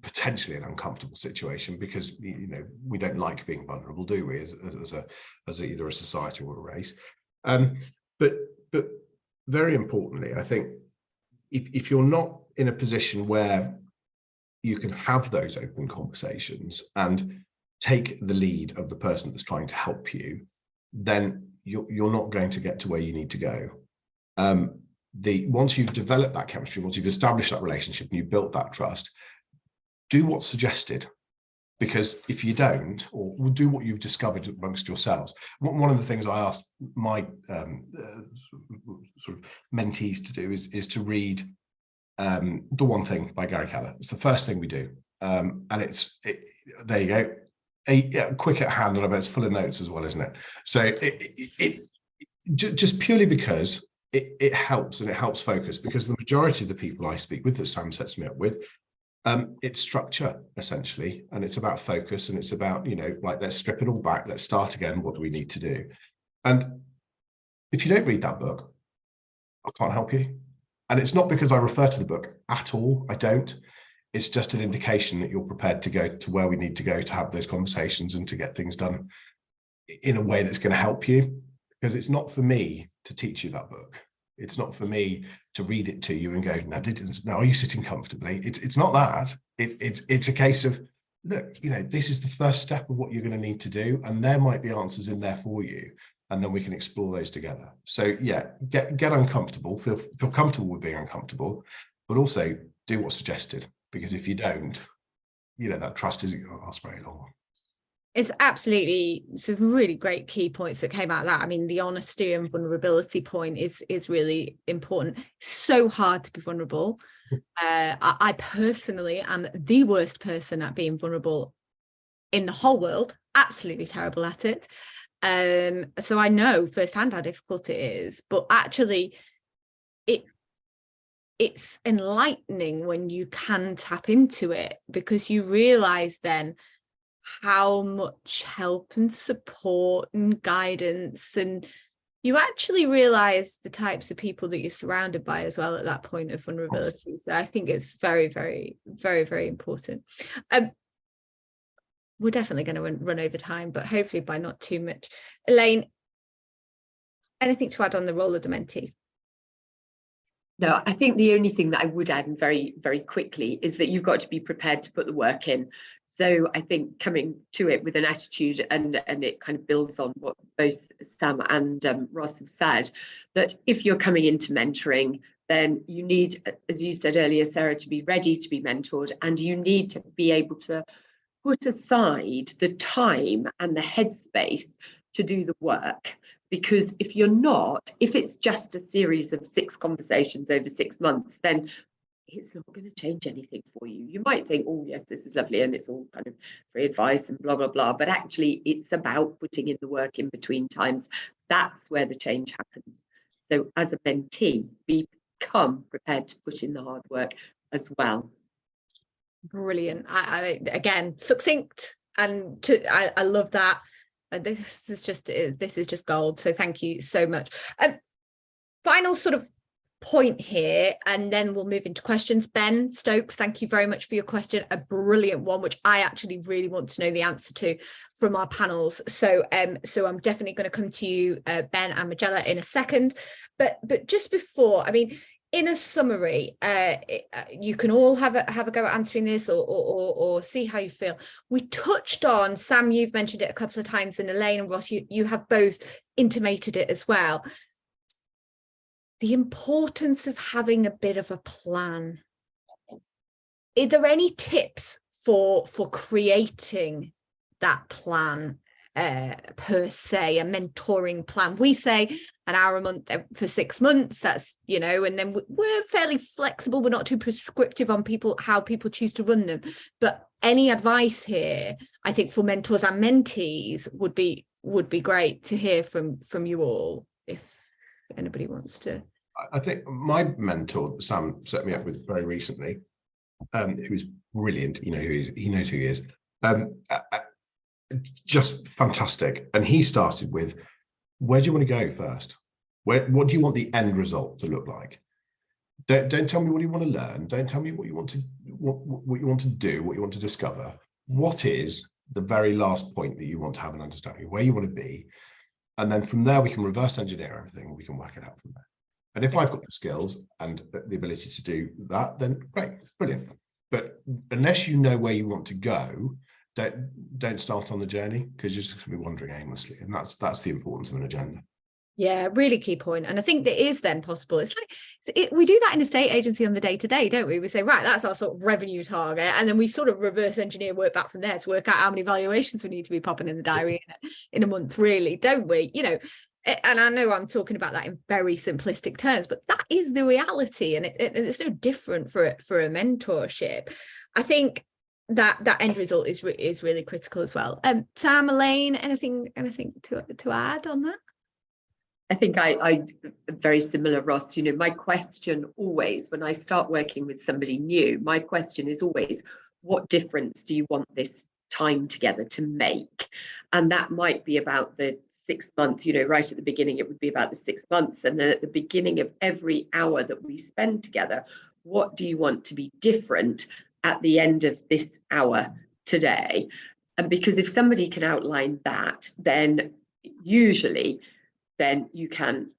potentially an uncomfortable situation, because, we don't like being vulnerable, do we, as either a society or a race. But very importantly, I think if you're not in a position where you can have those open conversations and take the lead of the person that's trying to help you, then you're not going to get to where you need to go. Once you've developed that chemistry, once you've established that relationship and you've built that trust, do what's suggested. Because if you don't, or do what you've discovered amongst yourselves. One of the things I asked my sort of mentees to do is to read The One Thing by Gary Keller. It's the first thing we do. And there you go. Quick at hand, and I bet it's full of notes as well, isn't it? So just purely because it helps, and it helps focus, because the majority of the people I speak with, that Sam sets me up with, it's structure essentially, and it's about focus, and it's about, like, let's strip it all back, let's start again, what do we need to do? And if you don't read that book, I can't help you. And it's not because I refer to the book at all, I don't. It's just an indication that you're prepared to go to where we need to go to have those conversations and to get things done in a way that's going to help you. Because it's not for me to teach you that book. It's not for me to read it to you and go, now are you sitting comfortably? It's not that. It's a case of, look, this is the first step of what you're going to need to do, and there might be answers in there for you, and then we can explore those together. So yeah, get uncomfortable, feel comfortable with being uncomfortable, but also do what's suggested, because if you don't, that trust isn't going to last very long. It's absolutely some really great key points that came out of that. I mean, the honesty and vulnerability point is really important. So hard to be vulnerable. I personally am the worst person at being vulnerable in the whole world. Absolutely terrible at it. So I know firsthand how difficult it is. But actually, it's enlightening when you can tap into it, because you realise then how much help and support and guidance, and you actually realize the types of people that you're surrounded by as well at that point of vulnerability. So I think it's very, very, very, very important. We're definitely going to run over time, but hopefully by not too much. Elaine, anything to add on the role of the mentee? No, I think the only thing that I would add, and very, very quickly, is that you've got to be prepared to put the work in. So I think coming to it with an attitude, and it kind of builds on what both Sam and Ross have said, that if you're coming into mentoring, then you need, as you said earlier, Sarah, to be ready to be mentored, and you need to be able to put aside the time and the headspace to do the work. Because if you're not, if it's just a series of 6 conversations over 6 months, then it's not going to change anything for you. You might think, oh, yes, this is lovely, and it's all kind of free advice and blah, blah, blah. But actually, it's about putting in the work in between times. That's where the change happens. So as a mentee, become prepared to put in the hard work as well. Brilliant. I again, succinct, and I love that. This is just gold. So thank you so much. Final sort of point here, and then we'll move into questions. Ben Stokes, thank you very much for your question. A brilliant one, which I actually really want to know the answer to from our panels. So I'm definitely going to come to you, Ben and Magella, in a second. But just before, I mean, in a summary, you can all have a go at answering this, or see how you feel. We touched on, Sam, you've mentioned it a couple of times, and Elaine and Ross, you have both intimated it as well. The importance of having a bit of a plan. Are there any tips for creating that plan? Per se, a mentoring plan. We say an hour a month for 6 months, that's, and then we're fairly flexible. We're not too prescriptive on how people choose to run them. But any advice here, I think, for mentors and mentees would be great to hear from you all, if anybody wants to. I think my mentor, Sam, set me up with very recently, who's brilliant, he knows who he is. Just fantastic. And he started with, where do you want to go first? What do you want the end result to look like? Don't tell me what you want to learn. Don't tell me what you want to what you want to do, what you want to discover. What is the very last point that you want to have an understanding of, where you want to be? And then from there, we can reverse engineer everything. We can work it out from there. And if I've got the skills and the ability to do that, then great, brilliant. But unless you know where you want to go, don't start on the journey, because you're just going to be wandering aimlessly, and that's the importance of an agenda. Yeah, really key point. And I think that is then possible. It's like we do that in a estate agency on the day-to-day, don't we? We say, right, that's our sort of revenue target, and then we sort of reverse engineer work back from there to work out how many valuations we need to be popping in the diary in a month, really, don't we? You know, and I know I'm talking about that in very simplistic terms, but that is the reality, and it's no different for a mentorship. I think that end result is really critical as well. Sam, Elaine, anything to add on that? I think I very similar, Ross. You know, my question always, when I start working with somebody new, my question is always, what difference do you want this time together to make? And that might be about the 6 month, you know, right at the beginning, it would be about the 6 months. And then at the beginning of every hour that we spend together, what do you want to be different at the end of this hour today? And because if somebody can outline that, then usually then you can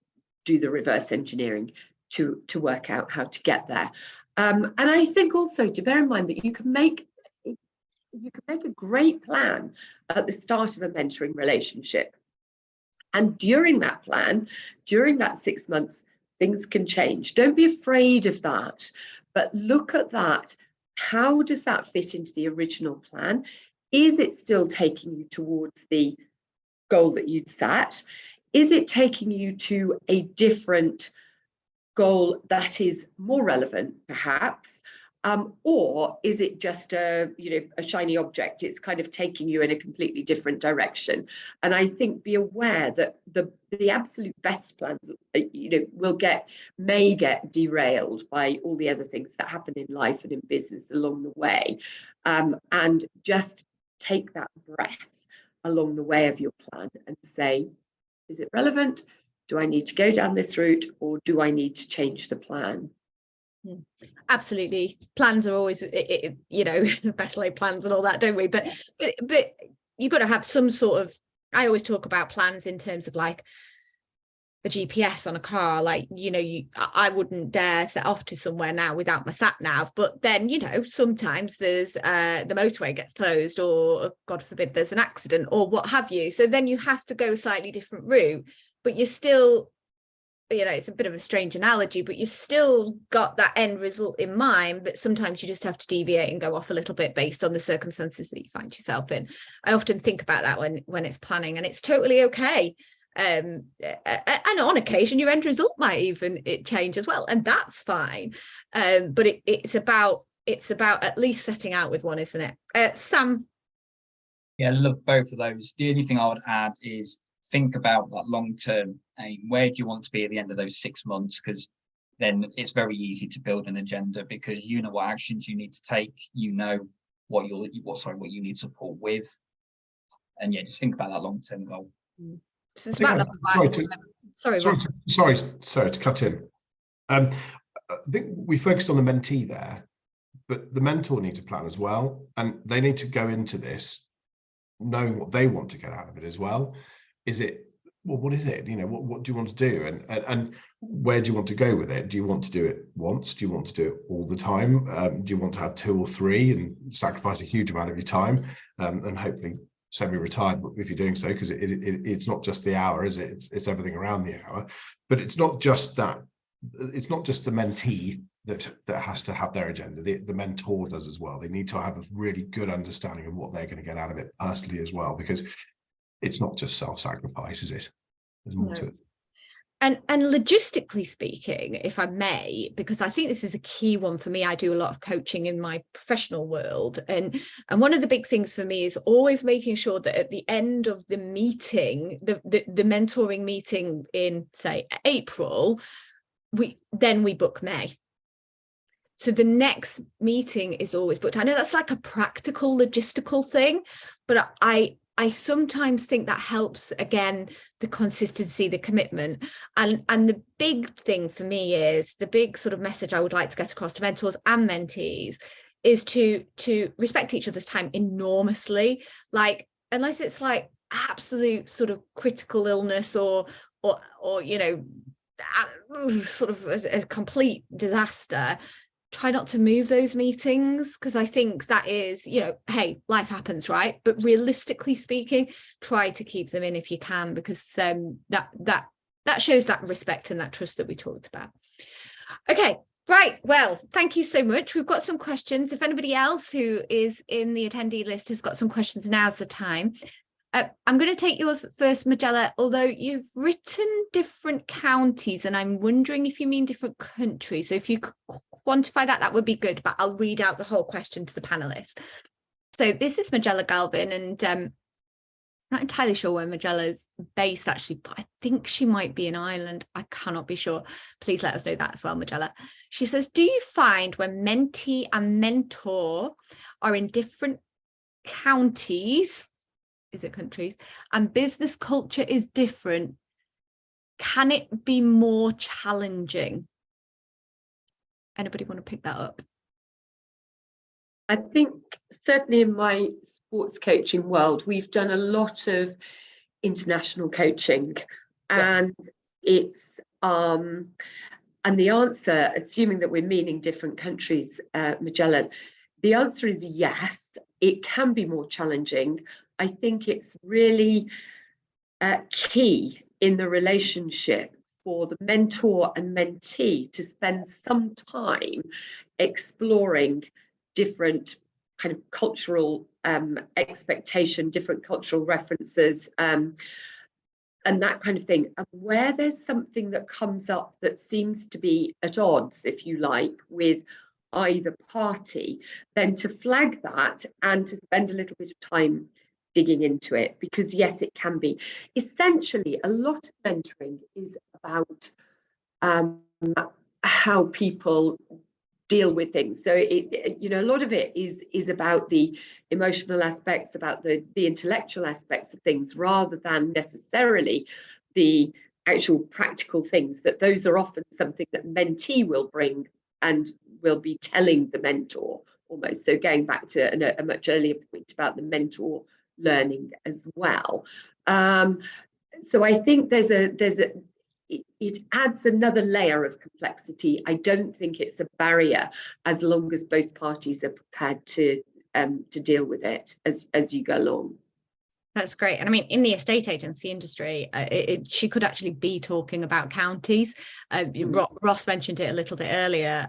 do the reverse engineering to work out how to get there. And I think also to bear in mind that you can make a great plan at the start of a mentoring relationship. And during that plan, during that 6 months, things can change. Don't be afraid of that, but look at that. How does that fit into the original plan? Is it still taking you towards the goal that you'd set? Is it taking you to a different goal that is more relevant, perhaps? Or is it just a shiny object? It's kind of taking you in a completely different direction. And I think be aware that the absolute best plans, may get derailed by all the other things that happen in life and in business along the way. And just take that breath along the way of your plan and say, is it relevant? Do I need to go down this route, or do I need to change the plan? Absolutely. Plans are always, best laid plans and all that, don't we? But you've got to have some sort of, I always talk about plans in terms of like the GPS on a car. Like, I wouldn't dare set off to somewhere now without my sat nav. But then, sometimes there's the motorway gets closed, or God forbid there's an accident or what have you. So then you have to go a slightly different route, but you're still, it's a bit of a strange analogy, but you still got that end result in mind. But sometimes you just have to deviate and go off a little bit based on the circumstances that you find yourself in. I often think about that when it's planning, and it's totally okay. And on occasion your end result might even change as well, and that's fine. But it's about at least setting out with one, isn't it? Sam? Yeah, I love both of those. The only thing I would add is think about that long-term aim. Where do you want to be at the end of those 6 months? Because then it's very easy to build an agenda, because you know what actions you need to take, what you need support with, and yeah, just think about that long-term goal. So it's about sorry to cut in. I think we focused on the mentee there, but the mentor needs a plan as well, and they need to go into this knowing what they want to get out of it as well. What is it? What do you want to do, and where do you want to go with it? Do you want to do it once? Do you want to do it all the time? Do you want to have 2 or 3 and sacrifice a huge amount of your time, and hopefully semi-retired if you're doing so, because it's not just the hour, is it? It's everything around the hour. But it's not just that. It's not just the mentee that has to have their agenda. The mentor does as well. They need to have a really good understanding of what they're going to get out of it personally as well, because it's not just self-sacrifice, is it? There's more to it. And logistically speaking, if I may, because I think this is a key one for me, I do a lot of coaching in my professional world. And one of the big things for me is always making sure that at the end of the meeting, the mentoring meeting in, say, April, we book May. So the next meeting is always booked. I know that's like a practical logistical thing, but I sometimes think that helps, again, the consistency, the commitment. And the big thing for me is, the big sort of message I would like to get across to mentors and mentees is to respect each other's time enormously. Like, unless it's like absolute sort of critical illness or sort of a complete disaster, try not to move those meetings, because I think that is, you know, hey, life happens, right? But realistically speaking, try to keep them in if you can, because that shows that respect and that trust that we talked about. Okay, right. Well, thank you so much. We've got some questions. If anybody else who is in the attendee list has got some questions, now's the time. I'm going to take yours first, Magella, although you've written different counties and I'm wondering if you mean different countries. So if you could quantify that, that would be good, but I'll read out the whole question to the panelists. So this is Magella Galvin, and I'm not entirely sure where Magella's based actually, but I think she might be in Ireland. I cannot be sure. Please let us know that as well, Magella. She says, do you find when mentee and mentor are in different counties, is it countries, and business culture is different, can it be more challenging? Anybody want to pick that up? I think certainly in my sports coaching world, we've done a lot of international coaching, and it's and the answer, assuming that we're meaning different countries, Magellan, the answer is yes, it can be more challenging. I think it's really key in the relationship for the mentor and mentee to spend some time exploring different kind of cultural expectation, different cultural references, and that kind of thing. And where there's something that comes up that seems to be at odds, if you like, with either party, then to flag that and to spend a little bit of time digging into it, because yes, it can be. Essentially, a lot of mentoring is about how people deal with things. So you know, a lot of it is about the emotional aspects, about the intellectual aspects of things, rather than necessarily the actual practical things. That those are often something that mentee will bring and will be telling the mentor almost. So going back to a much earlier point about the mentor learning as well. So I think it adds another layer of complexity. I don't think it's a barrier as long as both parties are prepared to deal with it as you go along. That's great. And I mean, in the estate agency industry, she could actually be talking about counties. Ross mentioned it a little bit earlier.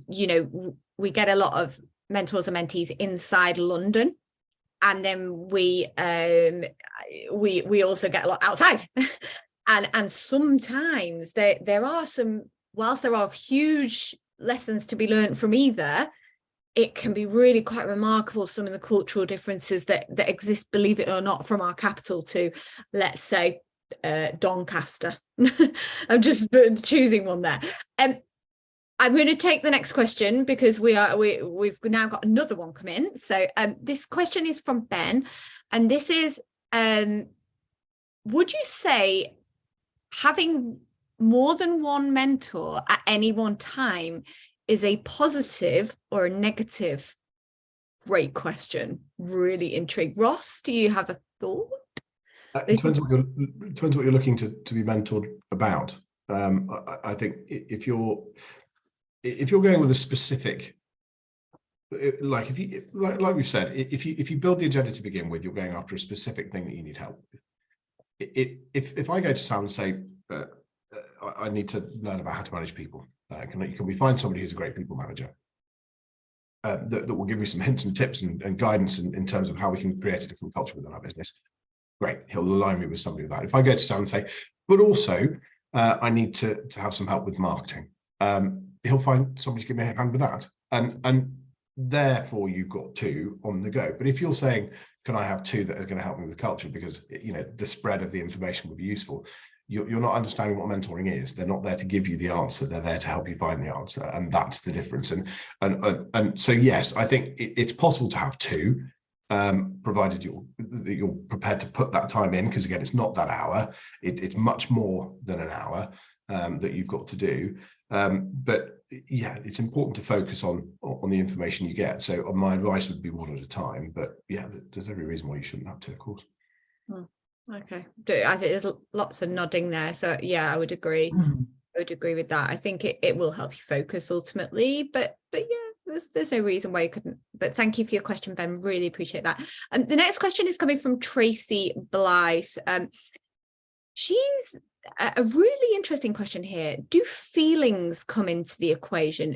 You know, we get a lot of mentors and mentees inside London, and then we also get a lot outside. And sometimes there are some, whilst there are huge lessons to be learned from either, it can be really quite remarkable, some of the cultural differences that exist, believe it or not, from our capital to, let's say, Doncaster. I'm just choosing one there. I'm going to take the next question because we've now got another one come in. So this question is from Ben, and this is, would you say having more than one mentor at any one time is a positive or a negative? Great question. Really intrigued. Ross, do you have a thought? It depends what you're looking to be mentored about. I think if you're going with a specific, like we've said, if you build the agenda to begin with, you're going after a specific thing that you need help with. If I go to Sam and say, I need to learn about how to manage people, can we find somebody who's a great people manager that will give me some hints and tips and guidance in terms of how we can create a different culture within our business? Great, he'll align me with somebody with that. If I go to Sam and say, but also I need to have some help with marketing, he'll find somebody to give me a hand with that, and therefore you've got two on the go. But if you're saying, can I have two that are going to help me with culture, because you know the spread of the information would be useful, you're not understanding what mentoring is. They're not there to give you the answer, they're there to help you find the answer, and that's the difference. And so yes, I think it's possible to have two, provided you're prepared to put that time in, because again, it's not that hour, it's much more than an hour that you've got to do. But yeah, it's important to focus on the information you get. So my advice would be one at a time, but yeah, there's every reason why you shouldn't have to, of course. Okay, as it is lots of nodding there, so yeah, I would agree. would agree with that. I think it will help you focus ultimately, but yeah, there's no reason why you couldn't. But thank you for your question, Ben. Really appreciate that. The next question is coming from Tracy Blythe. She's a really interesting question here. Do feelings come into the equation,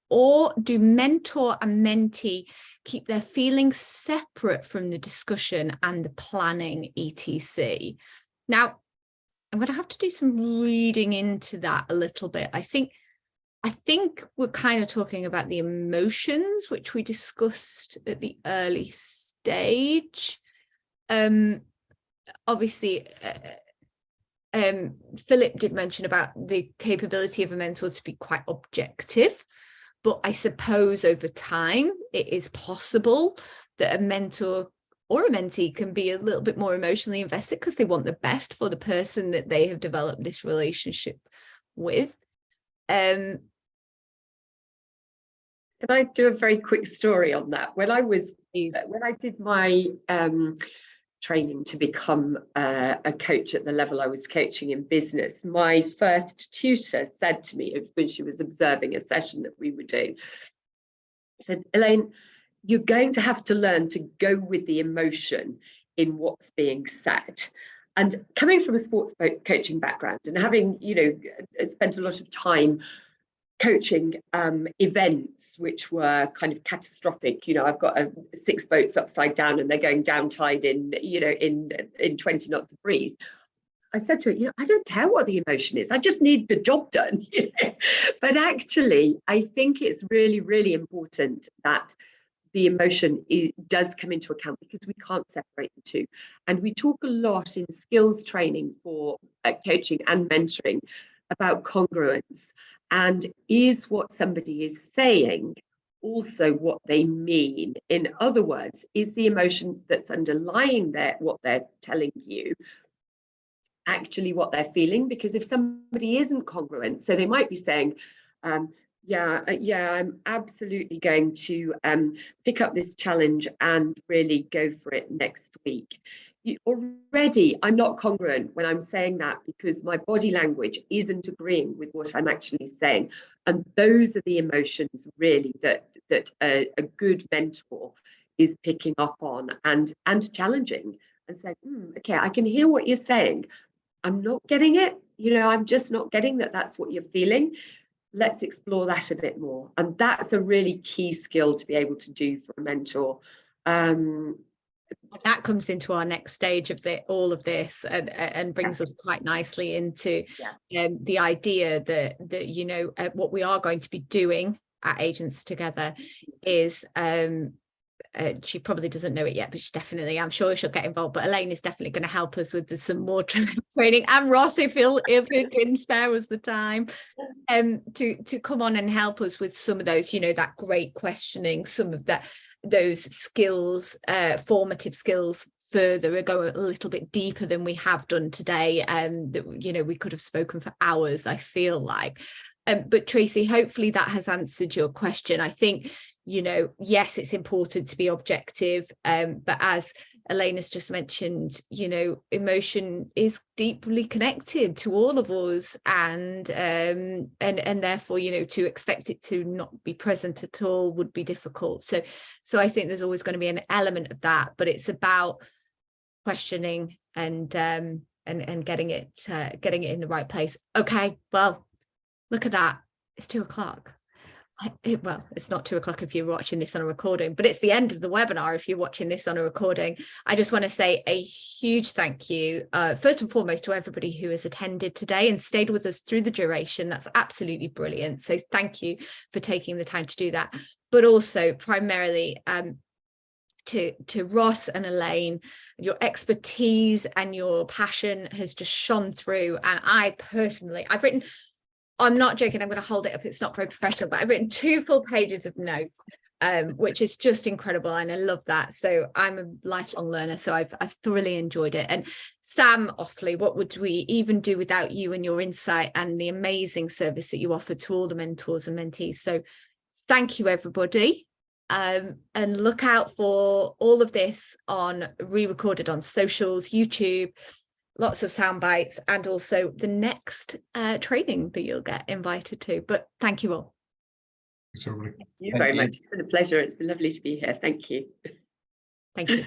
or do mentor and mentee keep their feelings separate from the discussion and the planning, etc.? Now, I'm going to have to do some reading into that a little bit. I think we're kind of talking about the emotions, which we discussed at the early stage. Obviously, Philip did mention about the capability of a mentor to be quite objective, but I suppose over time it is possible that a mentor or a mentee can be a little bit more emotionally invested because they want the best for the person that they have developed this relationship with. Can I do a very quick story on that? When I did my training to become a coach at the level I was coaching in business, my first tutor said to me when she was observing a session that we were doing, she said, Elaine, you're going to have to learn to go with the emotion in what's being said. And coming from a sports coaching background and having, spent a lot of time coaching events which were kind of catastrophic, I've got 6 boats upside down and they're going down tide in 20 knots of breeze. I said to her, I don't care what the emotion is, I just need the job done. But actually, I think it's really, really important that the emotion does come into account, because we can't separate the two. And we talk a lot in skills training for coaching and mentoring about congruence. And is what somebody is saying also what they mean? In other words, is the emotion that's underlying what they're telling you actually what they're feeling? Because if somebody isn't congruent, so they might be saying, yeah, I'm absolutely going to pick up this challenge and really go for it next week. Already, I'm not congruent when I'm saying that, because my body language isn't agreeing with what I'm actually saying. And those are the emotions really that a good mentor is picking up on and challenging and saying, okay, I can hear what you're saying. I'm not getting it. I'm just not getting that that's what you're feeling. Let's explore that a bit more. And that's a really key skill to be able to do for a mentor. That comes into our next stage of all of this and brings us quite nicely into the idea that what we are going to be doing at Agents Together is she probably doesn't know it yet, but I'm sure she'll get involved. But Elaine is definitely going to help us with some more training, and Ross, if he can spare us the time, to come on and help us with some of those, that great questioning, some of those skills, formative skills further, go a little bit deeper than we have done today. That we could have spoken for hours, I feel like. But Tracy, hopefully that has answered your question. I think, yes, it's important to be objective, but as Elaine has just mentioned, emotion is deeply connected to all of us, and therefore, to expect it to not be present at all would be difficult. So I think there's always going to be an element of that, but it's about questioning and getting it in the right place. Okay, well, look at that. It's 2:00. Well, it's not 2:00 if you're watching this on a recording, but it's the end of the webinar if you're watching this on a recording. I just want to say a huge thank you, first and foremost, to everybody who has attended today and stayed with us through the duration. That's absolutely brilliant. So thank you for taking the time to do that. But also primarily to Ross and Elaine, your expertise and your passion has just shone through. And I've written, I'm not joking, I'm going to hold it up, it's not very professional, but I've written 2 full pages of notes, which is just incredible, and I love that. So I'm a lifelong learner, so I've thoroughly enjoyed it. And Sam Offley, what would we even do without you and your insight and the amazing service that you offer to all the mentors and mentees? So thank you, everybody. And look out for all of this re-recorded on socials, YouTube, lots of sound bites, and also the next training that you'll get invited to. But thank you all. Thanks, everybody. Thank you very much. It's been a pleasure. It's been lovely to be here. Thank you. Thank you.